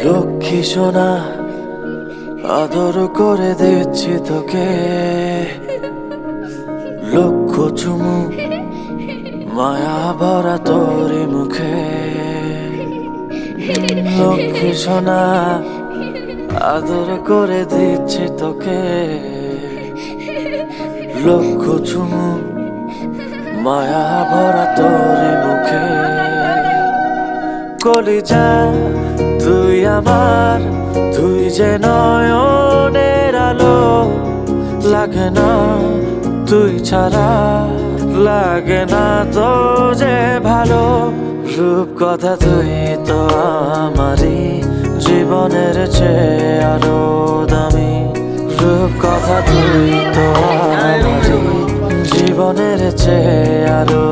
লক্ষ্মী সোনা আদর করে দিচ্ছি তোকে, লক্ষ চুমু মায়া ভরা তোরি মুখে। লক্ষ্মী সোনা আদর করে দিচ্ছি তোকে, লক্ষ চুমু মায়া ভরা তোরি মুখে। কলিজা তুই আমার, তুই যে নয়নের আলো, লাগে না তুই ছাড়া, লাগে না তো যে ভালো। রূপ কথা তুই তো আমারই জীবনের চেয়ে আরো দামি, রূপ কথা তুই তো আমারই জীবনের চেয়ে আরো